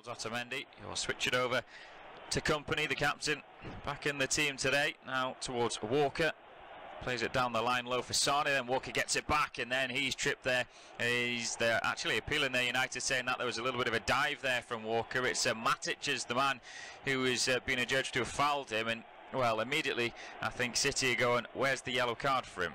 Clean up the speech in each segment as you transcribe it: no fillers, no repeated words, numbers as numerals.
Otamendi, he'll switch it over to Kompany, the captain, back in the team today. Now towards Walker, plays it down the line low for Sane, then Walker gets it back, and then he's tripped there. They're actually appealing there, United, saying that there was a little bit of a dive there from Walker. It's Matic is the man who has been adjudged to have fouled him, and well, immediately I think City are going, where's the yellow card for him?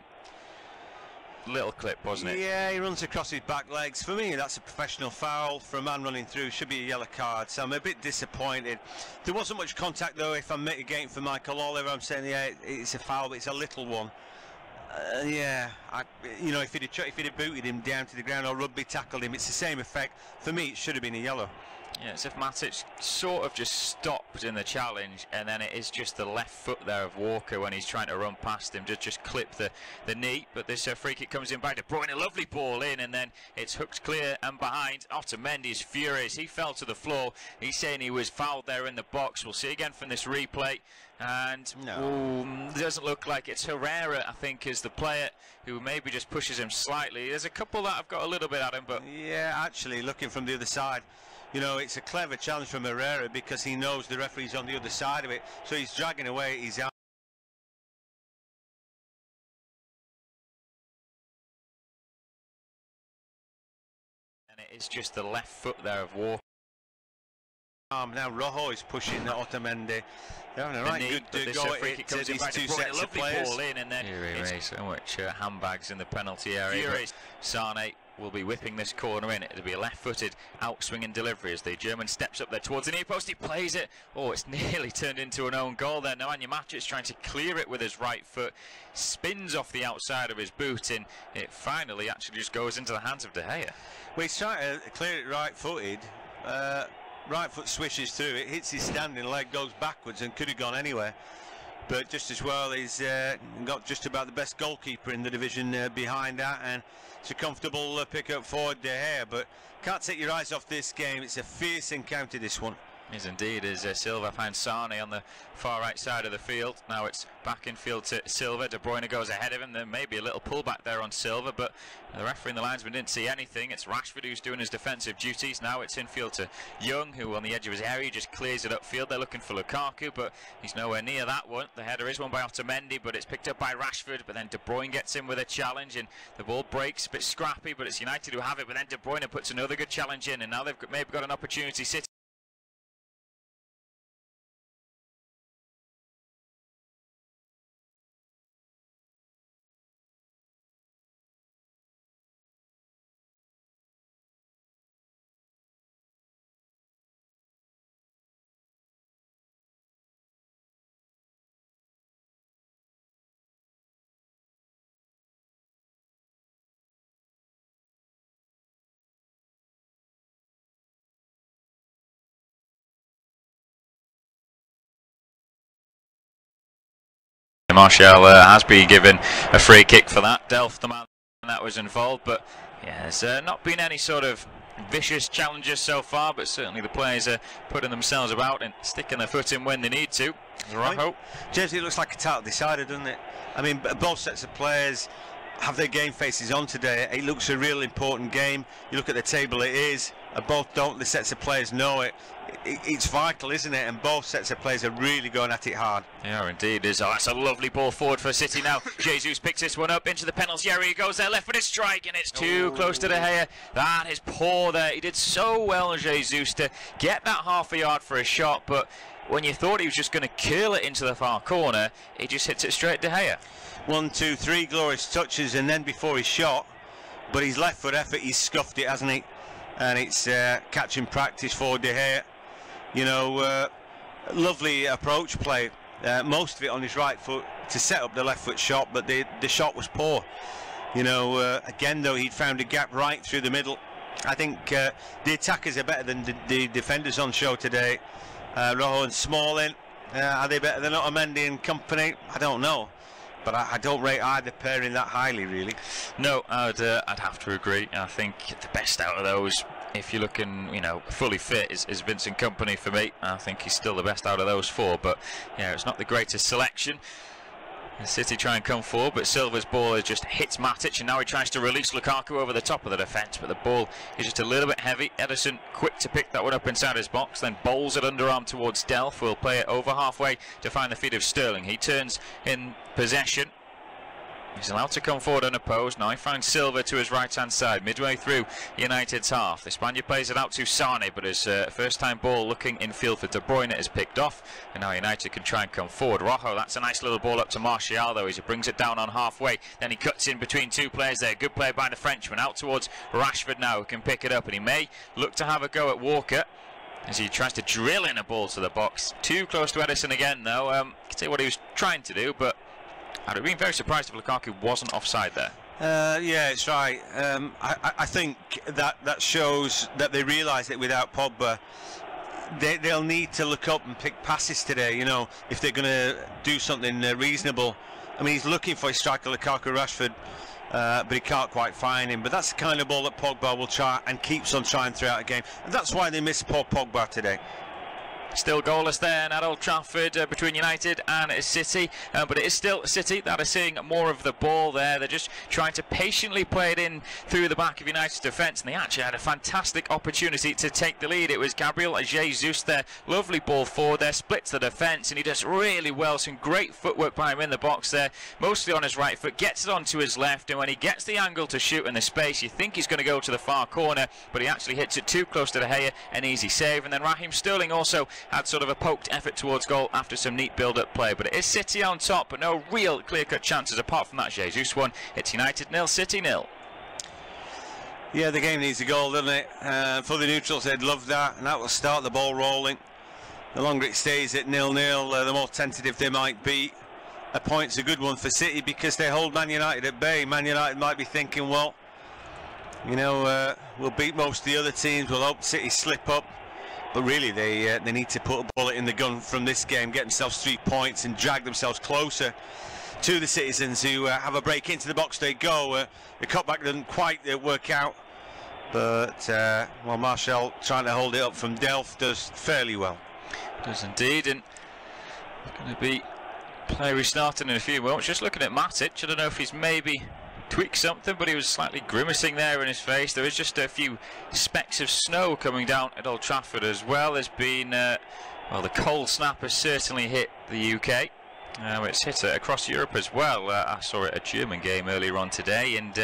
Little clip, wasn't it? Yeah, he runs across his back legs. For me, that's a professional foul for a man running through. Should be a yellow card, so I'm a bit disappointed. There wasn't much contact though. If I'm mitigating for Michael Oliver, I'm saying yeah, it's a foul, but it's a little one. Yeah, you know, if he'd have booted him down to the ground or rugby tackled him, it's the same effect. For me, it should have been a yellow. Yeah, it's if Matic sort of just stopped in the challenge, and then it is just the left foot there of Walker when he's trying to run past him, just clip the knee. But this free kick comes in by De Bruyne, a lovely ball in, and then it's hooked clear and behind. Otamendi is furious. He fell to the floor. He's saying he was fouled there in the box. We'll see again from this replay. And it doesn't look like it's Herrera, I think, is the player who maybe just pushes him slightly. There's a couple that have got a little bit at him, but yeah, actually looking from the other side, you know, it's a clever challenge from Herrera because he knows the referee's on the other side of it, so he's dragging away his arm. And it is just the left foot there of Walker. Now Rojo is pushing Otamendi. They're having a right good go at it. These two sets of players. Ball in, and then so much handbags in the penalty area. Sane will be whipping this corner in. It'll be a left-footed outswing and delivery as the German steps up there towards the near post. He plays it. Oh, it's nearly turned into an own goal there. Nemanja Matic trying to clear it with his right foot, spins off the outside of his boot, and it finally actually just goes into the hands of De Gea. Well, he's trying to clear it right-footed. Right foot swishes through it, hits his standing leg, goes backwards and could have gone anywhere. But just as well, he's got just about the best goalkeeper in the division behind that, and it's a comfortable pick up for De Gea. But can't take your eyes off this game. It's a fierce encounter, this one. Is indeed, as Silva finds Sane on the far right side of the field. Now it's back in field to Silva. De Bruyne goes ahead of him. There may be a little pullback there on Silva, but the referee and the linesman didn't see anything. It's Rashford who's doing his defensive duties. Now it's in field to Young, who on the edge of his area just clears it upfield. They're looking for Lukaku, but he's nowhere near that one. The header is won by Otamendi, but it's picked up by Rashford. But then De Bruyne gets in with a challenge, and the ball breaks. A bit scrappy, but it's United who have it. But then De Bruyne puts another good challenge in, and now they've maybe got an opportunity. City. Martial has been given a free kick for that. Delph, the man that was involved, but yeah, there's not been any sort of vicious challenges so far, but certainly the players are putting themselves about and sticking their foot in when they need to. Right. James, it looks like a title decider, doesn't it? I mean, both sets of players have their game faces on today. It looks a real important game. You look at the table, it is. Both don't. The sets of players know it. It's vital, isn't it? And both sets of players are really going at it hard. Yeah, indeed. That's a lovely ball forward for City now. Jesus picks this one up into the penalty area. He goes there, left-footed strike, and it's too close to De Gea. That is poor there. He did so well, Jesus, to get that half a yard for a shot, but when you thought he was just going to curl it into the far corner, he just hits it straight De Gea. 1, 2, 3 glorious touches, and then before his shot, but his left foot effort, he's scuffed it, hasn't he? And it's catching practice for De Gea. You know, lovely approach play. Most of it on his right foot to set up the left foot shot, but the shot was poor. You know, again though, he'd found a gap right through the middle. I think the attackers are better than the defenders on show today. Rojo and Smalling, are they better than Otamendi and Kompany? I don't know. But I don't rate either pairing that highly, really. No, I'd have to agree. I think the best out of those, if you're looking, you know, fully fit, is Vincent Kompany for me. I think he's still the best out of those four. But yeah, it's not the greatest selection. City try and come forward, but Silva's ball just hits Matic, and now he tries to release Lukaku over the top of the defence, but the ball is just a little bit heavy. Ederson quick to pick that one up inside his box, then bowls it underarm towards Delph, who will play it over halfway to find the feet of Sterling. He turns in possession. He's allowed to come forward unopposed. Now he finds Silva to his right-hand side, midway through United's half. The Spaniard plays it out to Sane, but his first-time ball looking in field for De Bruyne is picked off, and now United can try and come forward. Rojo, that's a nice little ball up to Martial, though, as he brings it down on halfway. Then he cuts in between two players there. Good play by the Frenchman. Out towards Rashford now, who can pick it up, and he may look to have a go at Walker as he tries to drill in a ball to the box. Too close to Ederson again, though. You can see what he was trying to do, but I'd have been very surprised if Lukaku wasn't offside there. Yeah, it's right. I think that shows that they realise that without Pogba, they'll need to look up and pick passes today, you know, if they're going to do something reasonable. I mean, he's looking for his striker, Lukaku Rashford, but he can't quite find him. But that's the kind of ball that Pogba will try and keeps on trying throughout the game. And that's why they miss Paul Pogba today. Still goalless there at Old Trafford between United and City, but it is still City that are seeing more of the ball there. They're just trying to patiently play it in through the back of United's defence, and they actually had a fantastic opportunity to take the lead. It was Gabriel Jesus there, lovely ball forward there, splits the defence, and he does really well. Some great footwork by him in the box there, mostly on his right foot, gets it onto his left, and when he gets the angle to shoot in the space, you think he's going to go to the far corner, but he actually hits it too close to De Gea, an easy save. And then Raheem Sterling also had sort of a poked effort towards goal after some neat build-up play, but it is City on top, but no real clear-cut chances apart from that Jesus one. It's United 0, City 0. Yeah, the game needs a goal, doesn't it? For the neutrals, they'd love that, and that will start the ball rolling. The longer it stays at 0-0, the more tentative they might be. A point's a good one for City because they hold Man United at bay. Man United might be thinking, well, you know, we'll beat most of the other teams, we'll hope City slip up. But really, they need to put a bullet in the gun from this game, get themselves 3 points and drag themselves closer to the citizens who have a break into the box. They go. The cutback doesn't quite work out, but well, Martial trying to hold it up from Delph does fairly well. Does indeed, and going to be play restarting in a few moments. Just looking at Matic, I don't know if he's maybe tweaked something, but he was slightly grimacing there in his face. There is just a few specks of snow coming down at Old Trafford as well. There's been well, the cold snap has certainly hit the UK. It's hit across Europe as well. I saw it at a German game earlier on today, and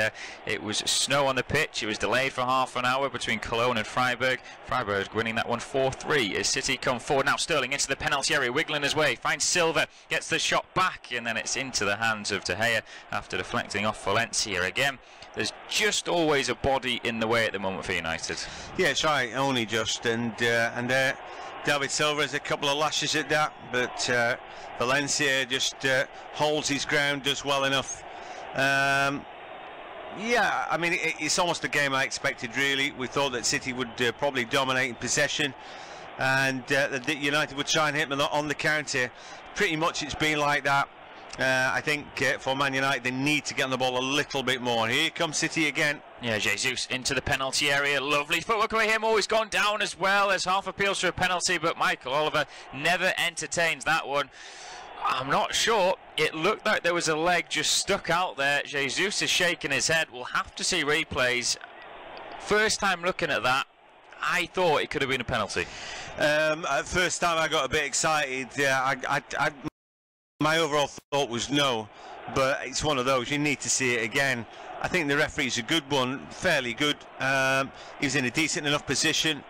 it was snow on the pitch. It was delayed for half an hour between Cologne and Freiburg. Freiburg winning that one 4-3 as City come forward. Now Sterling into the penalty area, wiggling his way, finds Silva, gets the shot back, and then it's into the hands of De Gea after deflecting off Valencia again. There's just always a body in the way at the moment for United. Yeah, it's right, only just, and David Silva has a couple of lashes at that, but Valencia just holds his ground, does well enough. Yeah, I mean, it's almost the game I expected, really. We thought that City would probably dominate in possession, and that United would try and hit them on the counter. Pretty much it's been like that. I think for Man United, they need to get on the ball a little bit more. Here comes City again. Yeah, Jesus into the penalty area. Lovely footwork by him. Always gone down as well as half appeals for a penalty, but Michael Oliver never entertains that one. I'm not sure. It looked like there was a leg just stuck out there. Jesus is shaking his head. We'll have to see replays. First time looking at that, I thought it could have been a penalty. First time I got a bit excited. My overall thought was no, but it's one of those, you need to see it again. I think the referee's a good one, fairly good. He was in a decent enough position.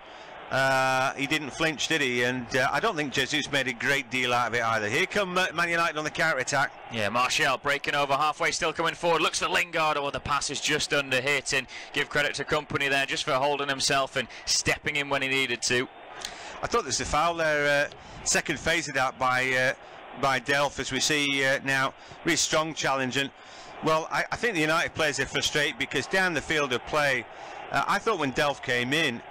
He didn't flinch, did he? And I don't think Jesus made a great deal out of it either. Here come Man United on the counter-attack. Yeah, Martial breaking over halfway, still coming forward. Looks for Lingard. Oh, the pass is just under hit. And give credit to Kompany there just for holding himself and stepping in when he needed to. I thought there's a foul there. Second phase of that by Delph, as we see now. Really strong challenge. And well, I think the United players are frustrated because down the field of play, I thought when Delph came in,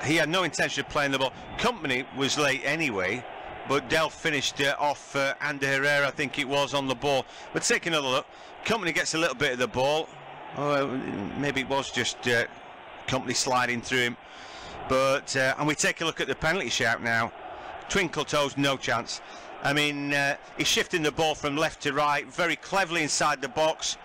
he had no intention of playing the ball. Kompany was late anyway, but Delph finished off Ander Herrera, I think it was, on the ball. But take another look. Kompany gets a little bit of the ball. Maybe it was just Kompany sliding through him. But and we take a look at the penalty shout now. Twinkle toes, no chance. I mean, he's shifting the ball from left to right very cleverly inside the box,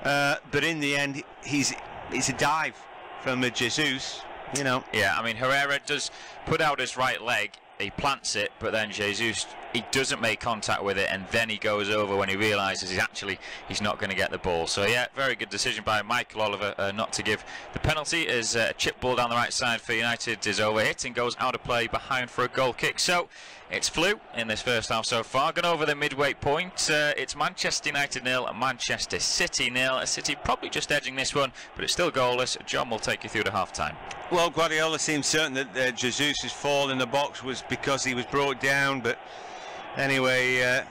but in the end, it's a dive from Jesus. You know. Yeah, I mean, Herrera does put out his right leg, he plants it, but then Jesus, he doesn't make contact with it, and then he goes over when he realises he's not going to get the ball. So yeah, very good decision by Michael Oliver not to give the penalty, as a chip ball down the right side for United is overhit and goes out of play behind for a goal kick. So it's flew in this first half so far. Gone over the midway point. It's Manchester United 0 and Manchester City 0. City probably just edging this one, but it's still goalless. John will take you through to half time. Well, Guardiola seems certain that Jesus' fall in the box was because he was brought down, but anyway,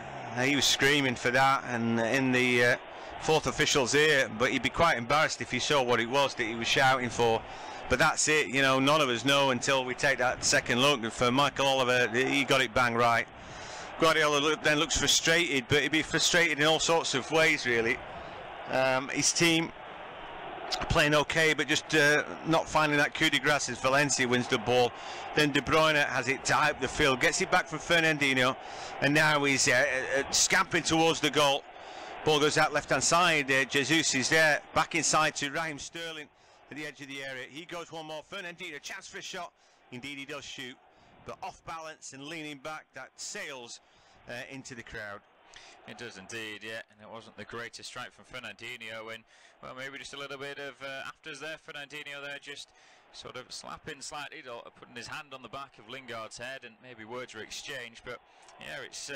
he was screaming for that, and in the fourth official's ear, but he'd be quite embarrassed if he saw what it was that he was shouting for. But that's it, you know, none of us know until we take that second look. And for Michael Oliver, he got it bang right. Guardiola then looks frustrated, but he'd be frustrated in all sorts of ways, really. His team playing okay, but just not finding that coup de grace as Valencia wins the ball. Then De Bruyne has it to hype the field, gets it back from Fernandinho, and now he's scampering towards the goal. Ball goes out left-hand side. Jesus is there, back inside to Raheem Sterling at the edge of the area. He goes one more. Fernandinho, chance for a shot. Indeed, he does shoot, but off balance and leaning back, that sails into the crowd. It does indeed, yeah, and it wasn't the greatest strike from Fernandinho, and well, maybe just a little bit of afters there. Fernandinho there just sort of slapping slightly, or putting his hand on the back of Lingard's head, and maybe words were exchanged. But yeah, it's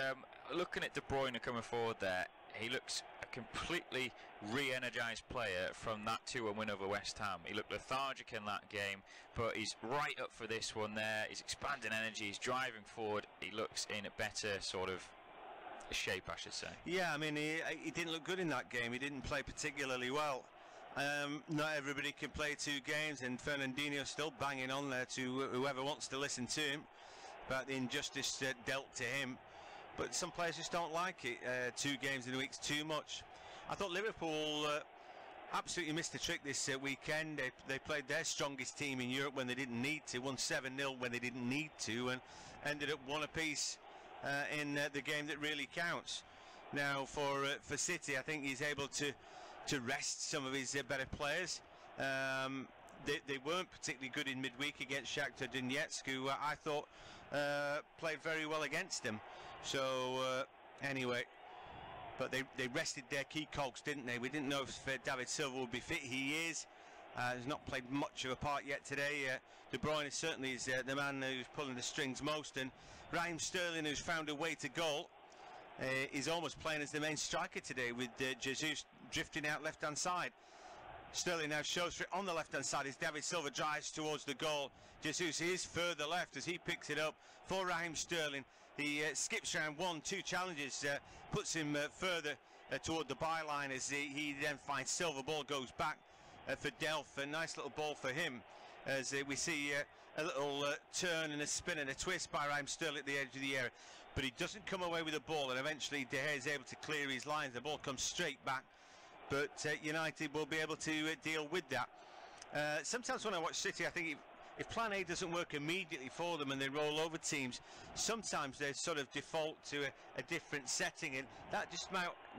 looking at De Bruyne coming forward there. He looks a completely re-energised player from that 2-1 win over West Ham. He looked lethargic in that game, but he's right up for this one there. He's expanding energy, he's driving forward. He looks in a better sort of shape, I should say. Yeah, I mean, he didn't look good in that game. He didn't play particularly well. Not everybody can play two games, and Fernandinho's still banging on there to whoever wants to listen to him about the injustice dealt to him. But some players just don't like it. 2 games in a week's too much. I thought Liverpool absolutely missed the trick this weekend. They played their strongest team in Europe when they didn't need to, won 7-0 when they didn't need to, and ended up 1 apiece in the game that really counts. Now for City, I think he's able to rest some of his better players. They weren't particularly good in midweek against Shakhtar Donetsk, who I thought played very well against them. So anyway, but they rested their key cogs, didn't they? We didn't know if David Silva would be fit. He is. He's not played much of a part yet today. De Bruyne certainly is the man who's pulling the strings most, and Raheem Sterling, who's found a way to goal, is almost playing as the main striker today, with Jesus drifting out left-hand side. Sterling now shows for it on the left-hand side as David Silva drives towards the goal. Jesus is further left as he picks it up for Raheem Sterling. He skips around 1-2 challenges, puts him further toward the byline as he then finds Silva. Ball goes back for Delph. A nice little ball for him as we see a little turn and a spin and a twist by Raheem Sterling at the edge of the area. But he doesn't come away with the ball, and eventually De Gea is able to clear his lines. The ball comes straight back, but United will be able to deal with that. Sometimes when I watch City, I think if plan A doesn't work immediately for them and they roll over teams, sometimes they sort of default to a different setting, and that just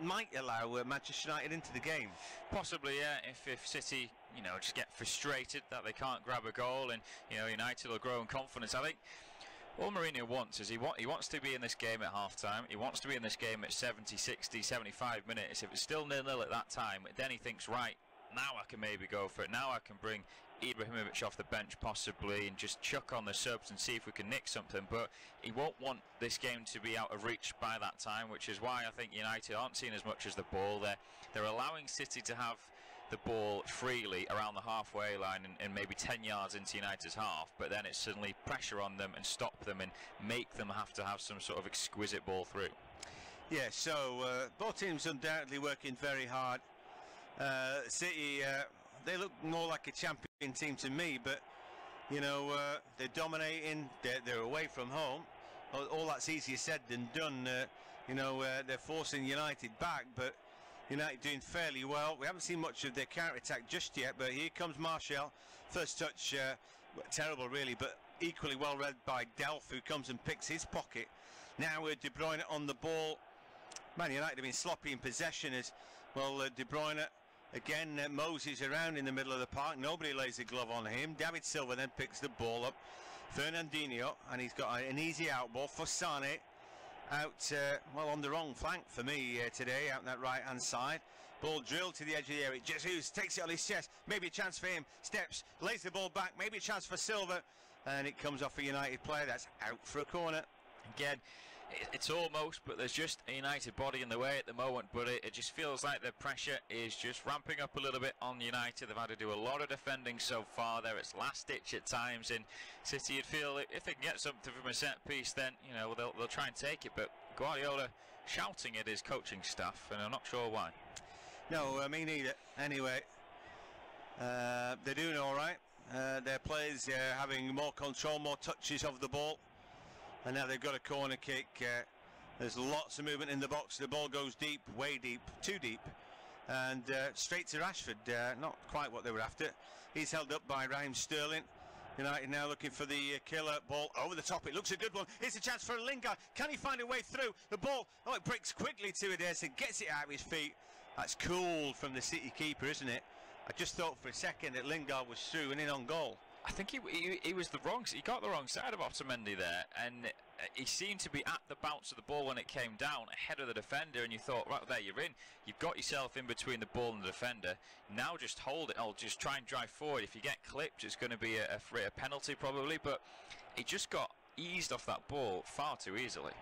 might allow Manchester United into the game. Possibly, yeah. If City, just get frustrated that they can't grab a goal, and United will grow in confidence. I think all Mourinho wants is he wants to be in this game at half-time. He wants to be in this game at 70, 60, 75 minutes. If it's still 0-0 at that time, then he thinks, right, now I can maybe go for it. Now I can bring Ibrahimovic off the bench possibly and just chuck on the subs and see if we can nick something. But he won't want this game to be out of reach by that time, which is why I think United aren't seeing as much as the ball. They're allowing City to have the ball freely around the halfway line and maybe 10 yards into United's half, but then it's suddenly pressure on them and stop them and make them have to have some sort of exquisite ball through. Yeah, so both teams undoubtedly working very hard. City, they look more like a champion team to me, but they're dominating, they're away from home. All that's easier said than done. They're forcing United back, but United doing fairly well. We haven't seen much of their counter-attack just yet, but here comes Martial. First touch, terrible really, but equally well read by Delph, who comes and picks his pocket. Now with De Bruyne on the ball. Man United have been sloppy in possession as well. De Bruyne again moseys around in the middle of the park. Nobody lays a glove on him. David Silva then picks the ball up. Fernandinho, and he's got an easy out ball for Sane. Out, well, on the wrong flank for me today, out that right hand side. Ball drilled to the edge of the area. Jesus takes it on his chest. Maybe a chance for him. Steps, lays the ball back. Maybe a chance for Silva. And it comes off a United player. That's out for a corner. Again, it's almost, but there's just a United body in the way at the moment, but it just feels like the pressure is just ramping up a little bit on United. They've had to do a lot of defending so far there. It's last ditch at times in City. You'd feel if they can get something from a set piece, then they'll try and take it, but Guardiola shouting at his coaching staff, and I'm not sure why. No, me neither. Anyway, they're doing all right. Their players having more control, more touches of the ball. And now they've got a corner kick. There's lots of movement in the box. The ball goes deep, way deep, too deep. And straight to Rashford. Not quite what they were after. He's held up by Raheem Sterling. United now looking for the killer ball over the top. It looks a good one. Here's a chance for Lingard. Can he find a way through? The ball, it breaks quickly to Ederson. Gets it out of his feet. That's cool from the City keeper, isn't it? I just thought for a second that Lingard was through and in on goal. I think he was the wrong. He got the wrong side of Otamendi there, and he seemed to be at the bounce of the ball when it came down ahead of the defender. And you thought, right there, you're in. You've got yourself in between the ball and the defender. Now just hold it. I'll just try and drive forward. If you get clipped, it's going to be a penalty probably. But he just got eased off that ball far too easily.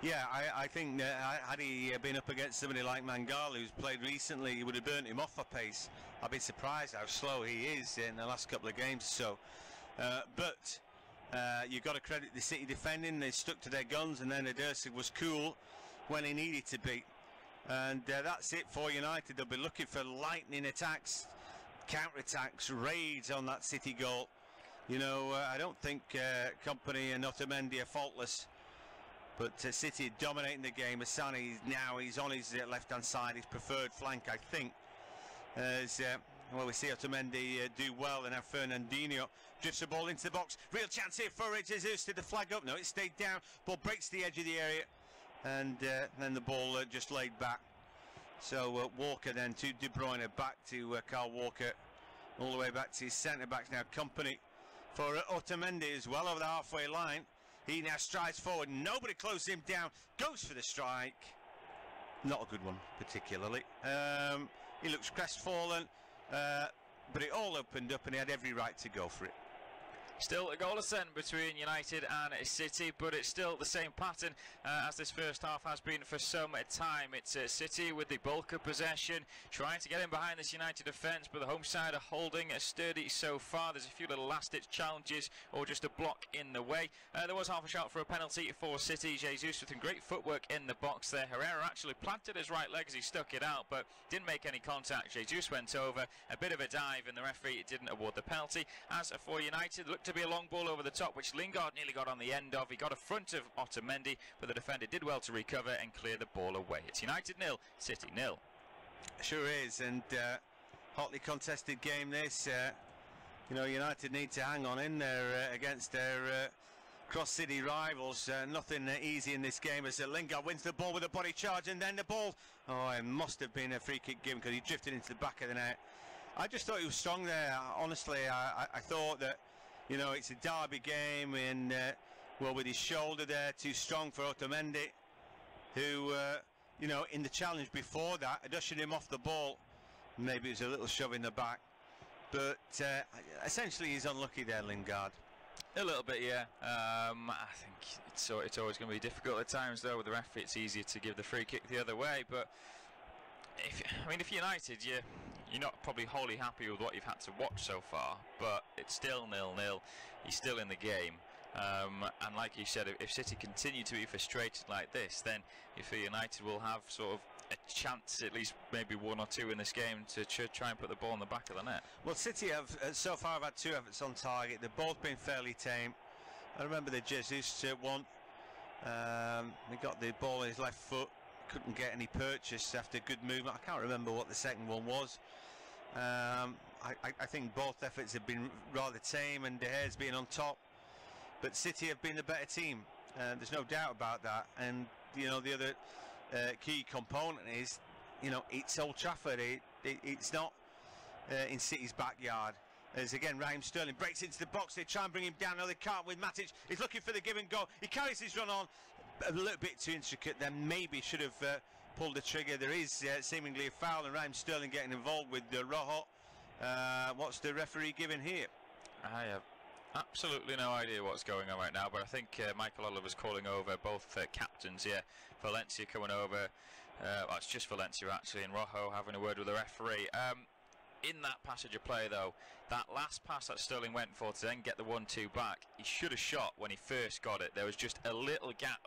Yeah, I think had he been up against somebody like Mangala, who's played recently, he would have burnt him off for pace. I've been surprised how slow he is in the last couple of games or so. But you've got to credit the City defending. They stuck to their guns, and then Ederson was cool when he needed to be. And that's it for United. They'll be looking for lightning attacks, counter-attacks, raids on that City goal. I don't think Kompany and Otamendi are faultless, but City dominating the game. Asani he's on his left-hand side, his preferred flank, I think. As we see Otamendi do well, and now Fernandinho drifts the ball into the box. Real chance here for Jesus. Did the flag up? No, it stayed down. Ball breaks the edge of the area, and then the ball just laid back. So Walker then to De Bruyne, back to Kyle Walker, all the way back to his centre-backs now. Kompany for Otamendi as well over the halfway line. He now strides forward. Nobody closes him down. Goes for the strike. Not a good one, particularly. He looks crestfallen, but it all opened up and he had every right to go for it. Still a goal to send between United and City, but it's still the same pattern as this first half has been for some time. It's City with the bulk of possession, trying to get in behind this United defence, but the home side are holding sturdy so far. There's a few little last-ditch challenges or just a block in the way. There was half a shot for a penalty for City. Jesus with some great footwork in the box there. Herrera actually planted his right leg as he stuck it out, but didn't make any contact. Jesus went over, a bit of a dive, and the referee didn't award the penalty. As for United, looked to be a long ball over the top, which Lingard nearly got on the end of. He got a front of Otamendi, but the defender did well to recover and clear the ball away. It's United 0, City 0. Sure is, and hotly contested game this. United need to hang on in there against their cross-city rivals. Nothing easy in this game as Lingard wins the ball with a body charge, and then the ball, it must have been a free kick given because he drifted into the back of the net. I just thought he was strong there. Honestly, I thought that it's a derby game, and with his shoulder there, too strong for Otamendi, who in the challenge before that had ushered him off the ball. Maybe it was a little shove in the back, but essentially he's unlucky there, Lingard. A little bit, yeah. I think it's always going to be difficult at times, though. With the referee, it's easier to give the free kick the other way. But if United, you're not probably wholly happy with what you've had to watch so far. But it's still 0-0. He's still in the game. And like you said, if City continue to be frustrated like this, then you feel United will have sort of a chance, at least maybe one or two in this game, to try and put the ball in the back of the net. Well, City have so far had 2 efforts on target. They've both been fairly tame. I remember the Jesus one. He got the ball in his left foot, couldn't get any purchase after good movement. I can't remember what the second one was. I think both efforts have been rather tame, and De Gea's been on top. But City have been the better team. There's no doubt about that. And you know, the other key component is, you know, it's Old Trafford. It's not in City's backyard. As again, Raheem Sterling breaks into the box. They try and bring him down. No, they can't with Matic. He's looking for the give and go. He carries his run on a little bit too intricate. Then maybe should have pulled the trigger. There is seemingly a foul, and Raheem Sterling getting involved with Rojo. What's the referee giving here? I have absolutely no idea what's going on right now, but I think Michael Oliver's calling over both captains. Yeah, Valencia coming over. Well, it's just Valencia actually, and Rojo having a word with the referee. In that passage of play though, that last pass that Sterling went for to then get the 1-2 back, he should have shot when he first got it. There was just a little gap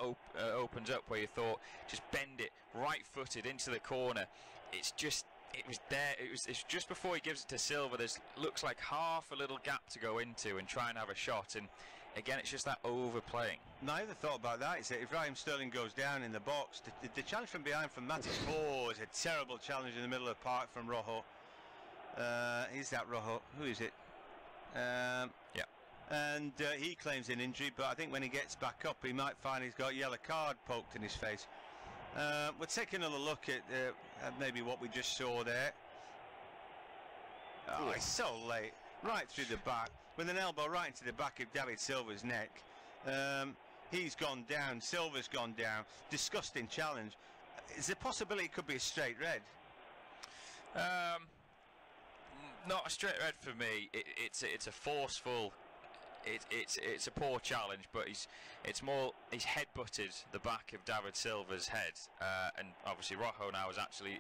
opens up where you thought, just bend it right footed into the corner. It was there. It's just before he gives it to Silva. There's looks like half a little gap to go into and try and have a shot. And again, it's just that overplaying. Neither thought about that. Is that if Raheem Sterling goes down in the box, the challenge from behind from Matic. Oh, it's a terrible challenge in the middle of the park from Rojo. Is that Rojo? Who is it? Yeah. And he claims an injury, but I think when he gets back up, he might find he's got a yellow card poked in his face. We'll take another look at maybe what we just saw there. Oh, it's so late. Right through the back, with an elbow right into the back of David Silva's neck. He's gone down. Silva's gone down. Disgusting challenge. Is there a possibility it could be a straight red? Not a straight red for me. It's a forceful. It's a poor challenge, but he's head-butted the back of David Silva's head, and obviously Rojo now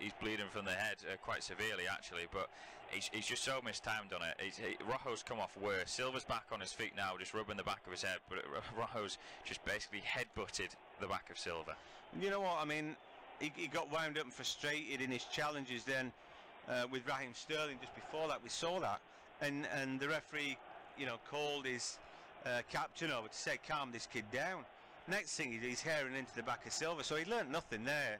he's bleeding from the head quite severely actually, but he's just so mistimed on it. Rojo's come off worse. Silva's back on his feet now, just rubbing the back of his head, but Rojo's just basically head-butted the back of Silva. You know what I mean? He got wound up and frustrated in his challenges then with Raheem Sterling. Just before that, we saw that, and the referee, you know, called his captain over to say, calm this kid down. Next thing he's herring into the back of Silva, so he learnt nothing there.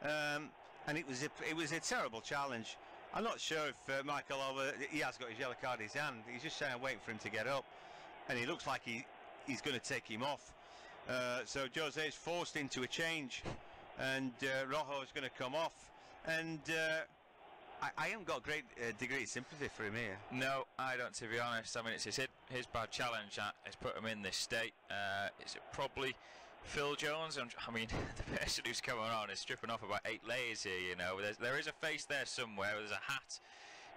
And it was a terrible challenge. I'm not sure if Michael Oliver, he has got his yellow card in his hand. He's just saying waiting for him to get up, and he looks like he's going to take him off. So Jose's forced into a change, and Rojo is going to come off, and I haven't got a great degree of sympathy for him here. No, I don't, to be honest. I mean, it's his bad challenge that has put him in this state. Is it probably Phil Jones? I mean, the person who's coming on is stripping off about 8 layers here, you know. There is a face there somewhere. There's a hat.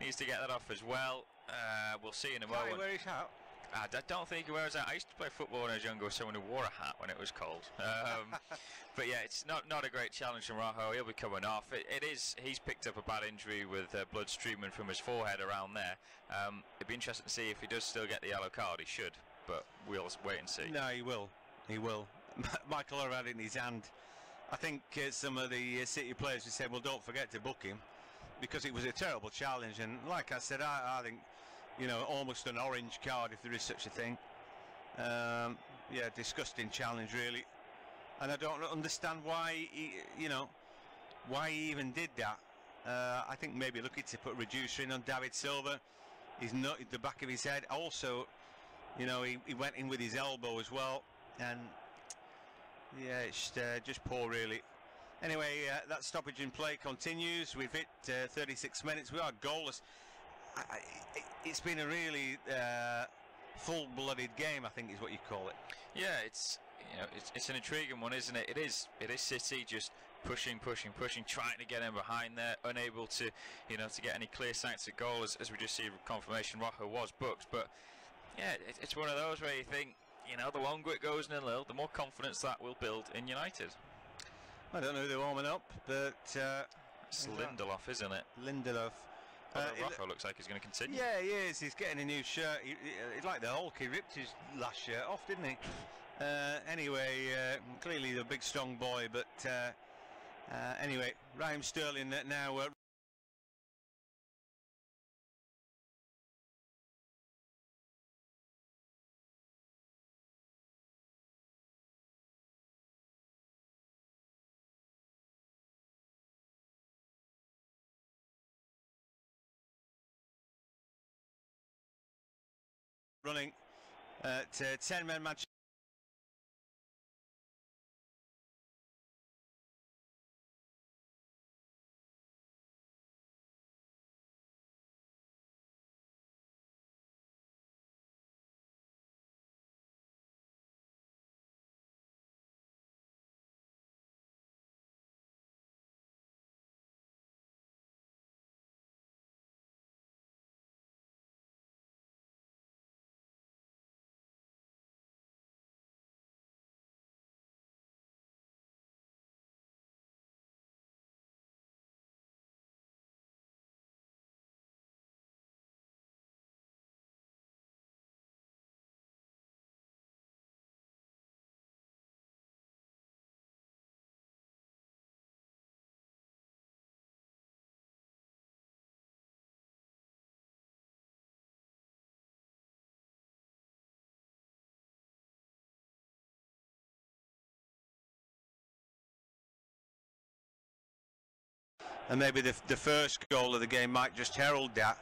Needs to get that off as well. We'll see in a moment. Can he wear his hat? I don't think he wears that. I used to play football when I was younger with someone who wore a hat when it was cold. But yeah, it's not a great challenge from Rojo. He'll be coming off. He's picked up a bad injury with blood streaming from his forehead around there. It'd be interesting to see if he does still get the yellow card. He should, but we'll wait and see. No, he will. He will. Michael Oliver had it in his hand. I think some of the City players have said, well, don't forget to book him, because it was a terrible challenge. And like I said, I think, you know, almost an orange card if there is such a thing. Yeah, disgusting challenge really, and I don't understand why he even did that. I think maybe looking to put reducer in on David Silva. He's nutted the back of his head. Also, you know, he went in with his elbow as well, and yeah, it's just poor really. Anyway, that stoppage in play continues. We've hit 36 minutes. We are goalless. It's been a really full-blooded game, I think is what you call it. Yeah, it's an intriguing one, isn't it? It is City just pushing, trying to get in behind there, unable to, you know, to get any clear sights at goal, as we just see confirmation Rojo was booked. But yeah, it's one of those where you think, you know, the longer it goes 0-0, the more confidence that will build in United. I don't know who they're warming up, but it's Lindelof, isn't it? Lindelof. Rojo looks like he's going to continue. Yeah, he is. He's getting a new shirt. He's like the Hulk. He ripped his last shirt off, didn't he? Anyway, clearly the big strong boy. But anyway, Raheem Sterling now. Running to 10 men match. and maybe the first goal of the game might just herald that.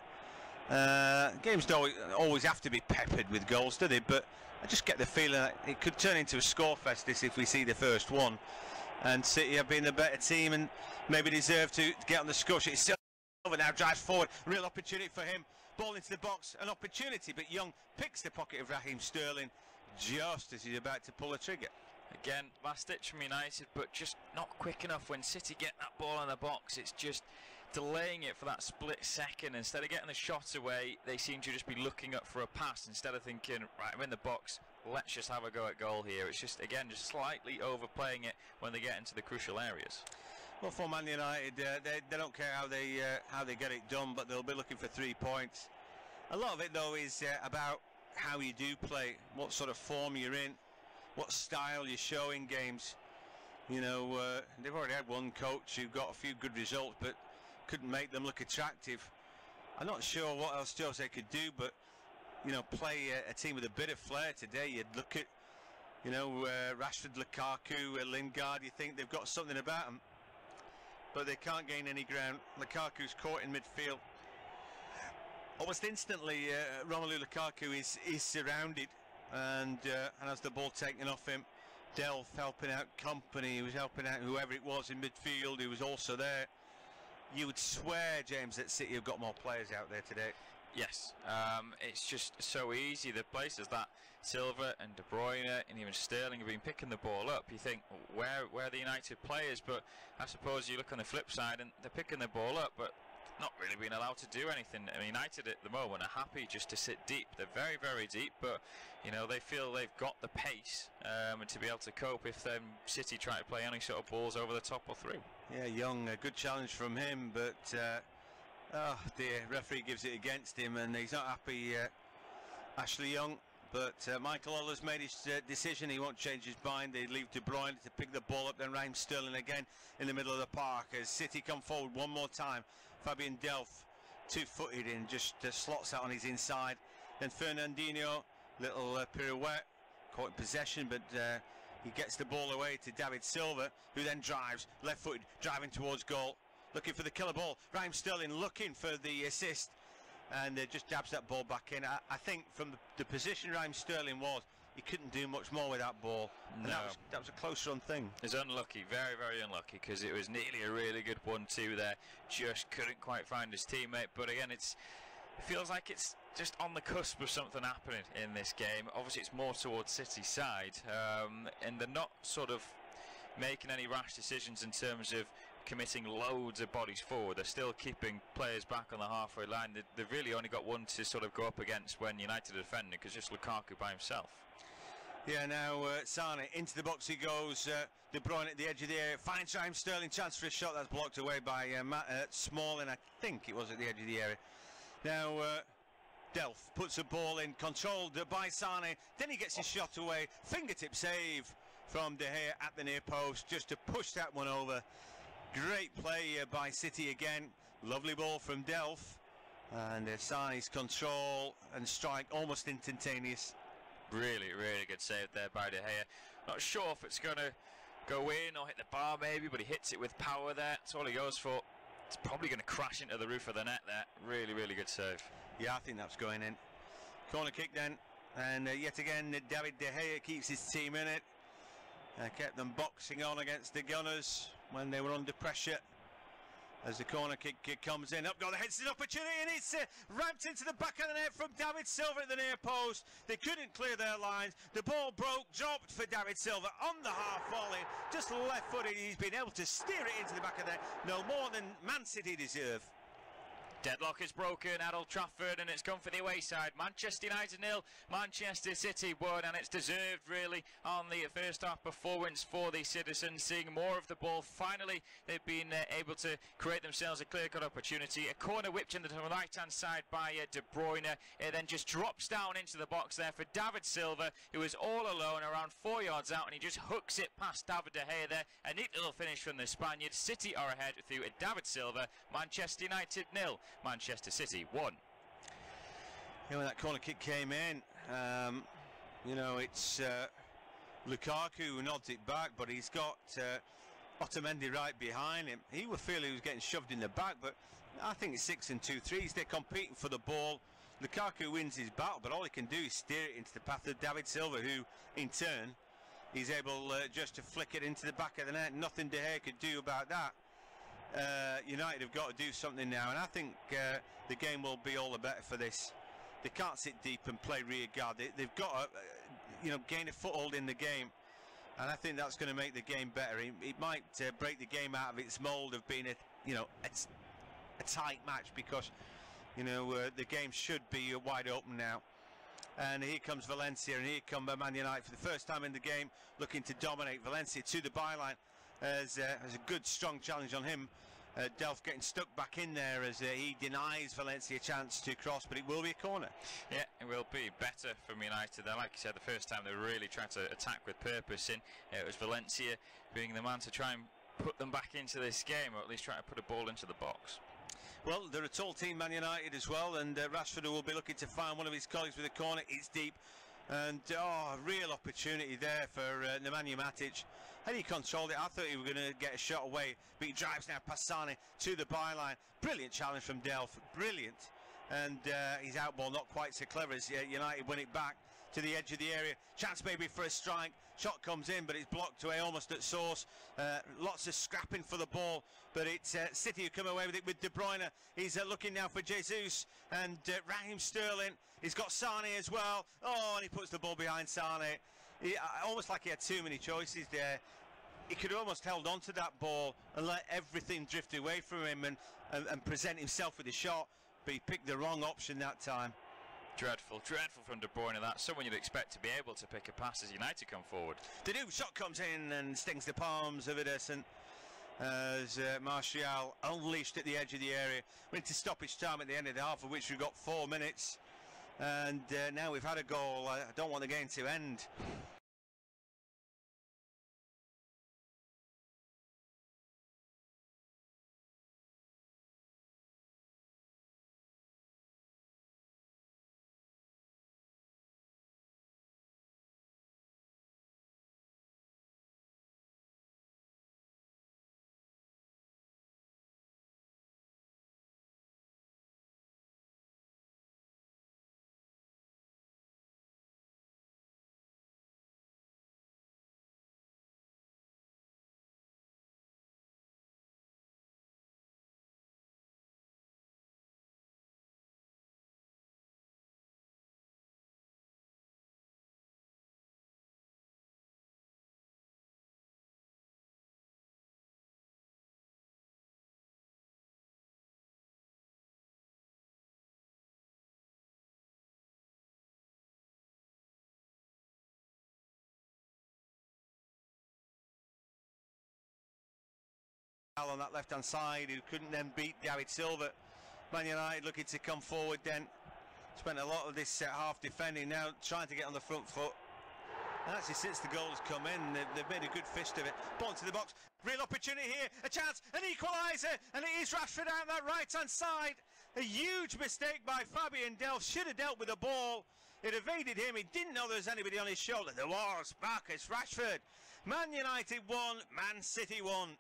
Games don't always have to be peppered with goals, do they? But I just get the feeling that it could turn into a scorefest this if we see the first one. And City have been the better team and maybe deserve to get on the score sheet. Silva now drives forward, real opportunity for him. Ball into the box, an opportunity, but Young picks the pocket of Raheem Sterling just as he's about to pull the trigger. Again, last ditch from United, but just not quick enough. When City get that ball in the box, it's just delaying it for that split second. Instead of getting the shot away, they seem to just be looking up for a pass instead of thinking, right, I'm in the box, let's just have a go at goal here. It's just, again, just slightly overplaying it when they get into the crucial areas. Well, for Man United, they don't care how they get it done, but they'll be looking for 3 points. A lot of it, though, is about how you do play, what sort of form you're in, what style you're showing games. You know, they've already had one coach who got a few good results, but couldn't make them look attractive. I'm not sure what else Jose could do, but you know, play a team with a bit of flair today. You'd look at, you know, Rashford, Lukaku, Lingard. You think they've got something about them, but they can't gain any ground. Lukaku's caught in midfield. Almost instantly, Romelu Lukaku is surrounded, and has the ball taken off him. Delph helping out Kompany, he was helping out whoever it was in midfield who was also there. You would swear, James, that City have got more players out there today. Yes, it's just so easy. The places that Silva and De Bruyne and even Sterling have been picking the ball up, you think, where are the United players? But I suppose you look on the flip side and they're picking the ball up, but not really being allowed to do anything. I mean, United at the moment are happy just to sit deep. They're very, very deep, but you know, they feel they've got the pace and to be able to cope if City try to play any sort of balls over the top or through. Yeah, Young, a good challenge from him, but oh dear, referee gives it against him and he's not happy, Ashley Young. But Michael Oller's made his decision. He won't change his mind. They leave De Bruyne to pick the ball up, then Raheem Sterling again in the middle of the park as City come forward one more time. Fabian Delph, two-footed in, just slots out on his inside. Then Fernandinho, little pirouette, caught in possession, but he gets the ball away to David Silva, who then drives, left-footed, driving towards goal, looking for the killer ball. Raheem Sterling looking for the assist, and just jabs that ball back in. I think from the position Raheem Sterling was, he couldn't do much more with that ball. No. And that was a close run thing. It's unlucky, very, very unlucky, because it was nearly a really good 1-2 there. Just couldn't quite find his teammate. But again, it feels like it's just on the cusp of something happening in this game. Obviously, it's more towards City's side, and they're not sort of making any rash decisions in terms of committing loads of bodies forward. They're still keeping players back on the halfway line. They've really only got one to sort of go up against when United are defending, because just Lukaku by himself. Yeah, now Sane into the box he goes. De Bruyne at the edge of the area, finds Raheem Sterling, chance for a shot that's blocked away by Smalling. I think it was at the edge of the area. Now Delph puts a ball in, controlled by Sane, then he gets his shot away. Fingertip save from De Gea at the near post, just to push that one over. Great play by City again. Lovely ball from Delph, and Sane's control and strike almost instantaneous. Really, really good save there by De Gea. Not sure if it's going to go in or hit the bar maybe, but he hits it with power there. That's all he goes for. It's probably going to crash into the roof of the net there. Really, really good save. Yeah, I think that's going in. Corner kick then, and yet again David De Gea keeps his team in it. Kept them boxing on against the Gunners when they were under pressure. As the corner kick comes in, up goal, the head's an opportunity, and it's ramped into the back of the net from David Silva at the near post. They couldn't clear their lines. The ball dropped for David Silva on the half volley, just left-footed. He's been able to steer it into the back of the net, no more than Man City deserve. Deadlock is broken at Old Trafford, and it's gone for the away side. Manchester United 0, Manchester City 1, and it's deserved really on the first half performance for the citizens, seeing more of the ball. Finally, they've been able to create themselves a clear-cut opportunity. A corner whipped into the right-hand side by De Bruyne. It then just drops down into the box there for David Silva, who is all alone around 4 yards out, and he just hooks it past David De Gea there. A neat little finish from the Spaniard. City are ahead through David Silva. Manchester United 0. Manchester City 1. Yeah, when that corner kick came in, you know, it's Lukaku who nods it back, but he's got Otamendi right behind him. He would feel he was getting shoved in the back, but I think it's 6 and 2 threes. They're competing for the ball. Lukaku wins his battle, but all he can do is steer it into the path of David Silva, who in turn is able just to flick it into the back of the net. Nothing De Gea could do about that. United have got to do something now, and I think the game will be all the better for this. They can't sit deep and play rear guard. They've got to gain a foothold in the game, and I think that's going to make the game better. It might break the game out of its mould of being a tight match, because the game should be wide open now. And here comes Valencia, and here come Man United for the first time in the game, looking to dominate. Valencia to the byline. There's a good strong challenge on him. Delph getting stuck back in there as he denies Valencia a chance to cross, but it will be a corner. Yeah, it will be better from United. Like you said, the first time they really tried to attack with purpose, and it was Valencia being the man to try and put them back into this game, or at least try to put a ball into the box. Well, they're a tall team, Man United, as well, and Rashford will be looking to find one of his colleagues with a corner. It's deep, and a real opportunity there for Nemanja Matic. Had he controlled it, I thought he was going to get a shot away, but he drives now past Sane to the byline. Brilliant challenge from Delph, brilliant. And his outball not quite so clever as United win it back to the edge of the area. Chance maybe for a strike. Shot comes in, but it's blocked away almost at source. Lots of scrapping for the ball, but it's City who come away with it with De Bruyne. He's looking now for Jesus, and Raheem Sterling. He's got Sane as well. Oh, and he puts the ball behind Sane. Almost like he had too many choices there. He could have almost held on to that ball and let everything drift away from him and present himself with a shot, but he picked the wrong option that time. Dreadful from De Bruyne. That's someone you'd expect to be able to pick a pass as United come forward. The new shot comes in and stings the palms of Ederson as Martial unleashed at the edge of the area. Went to stoppage time at the end of the half, of which we've got 4 minutes, and now we've had a goal. I don't want the game to end. On that left hand side, who couldn't then beat David Silva. Man United looking to come forward then. Spent a lot of this half defending, now trying to get on the front foot. And actually, since the goal has come in, they've made a good fist of it. Ball into the box, real opportunity here, a chance, an equaliser, and it is Rashford out that right hand side. A huge mistake by Fabian Delph. Should have dealt with the ball. It evaded him. He didn't know there was anybody on his shoulder. There was Marcus Rashford. Man United won, Man City won.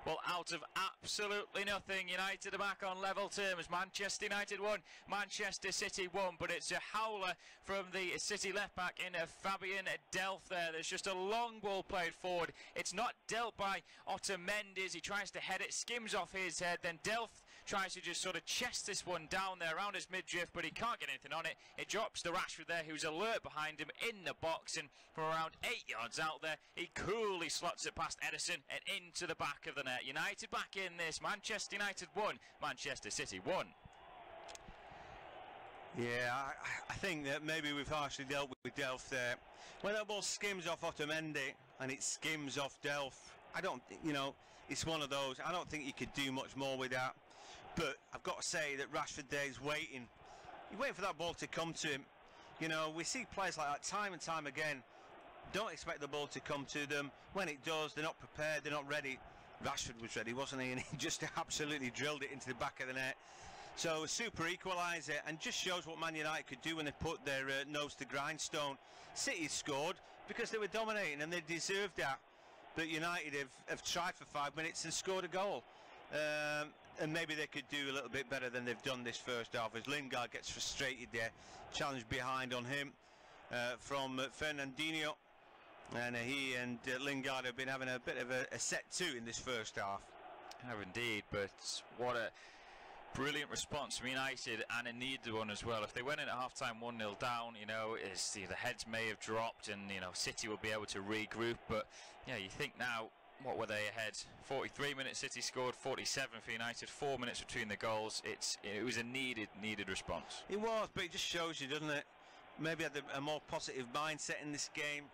Well, out of absolutely nothing, United are back on level terms. Manchester United won, Manchester City won, but it's a howler from the City left back in Fabian Delph there. There's just a long ball played forward. It's not dealt by Otamendi. He tries to head it, skims off his head, then Delph tries to just sort of chest this one down there around his midriff, but he can't get anything on it. It drops to Rashford there, who's alert behind him in the box, and from around 8 yards out there, he coolly slots it past Ederson and into the back of the net. United back in this. Manchester United won, Manchester City won. Yeah, I think that maybe we've harshly dealt with Delph there. When that ball skims off Otamendi and it skims off Delph, I don't, it's one of those. I don't think you could do much more with that. But I've got to say that Rashford there is waiting. He's waiting for that ball to come to him. We see players like that time and time again. Don't expect the ball to come to them. When it does, they're not prepared, they're not ready. Rashford was ready, wasn't he? And he just absolutely drilled it into the back of the net. So a super equaliser, and just shows what Man United could do when they put their nose to grindstone. City scored because they were dominating and they deserved that. But United have tried for 5 minutes and scored a goal. And maybe they could do a little bit better than they've done this first half, as Lingard gets frustrated there. Challenge behind on him from Fernandinho. And he and Lingard have been having a bit of a set to in this first half. Have indeed, but what a brilliant response from United, and a needed one as well. If they went in at half-time 1-0 down, you know, the heads may have dropped, and you know, City will be able to regroup. But yeah, you think now, what were they ahead? 43 minutes City scored, 47 for United, 4 minutes between the goals. It was a needed response. It was, but it just shows you, doesn't it? Maybe had a more positive mindset in this game.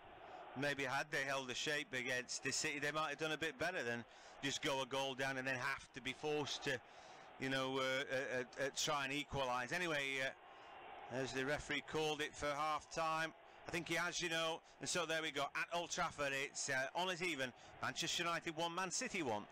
Maybe had they held the shape against the City, they might have done a bit better than just go a goal down and then have to be forced to, you know, try and equalise. Anyway, as the referee called it for half-time, I think he has, you know, and so there we go. At Old Trafford, it's on as even. Manchester United 1, Man City 1.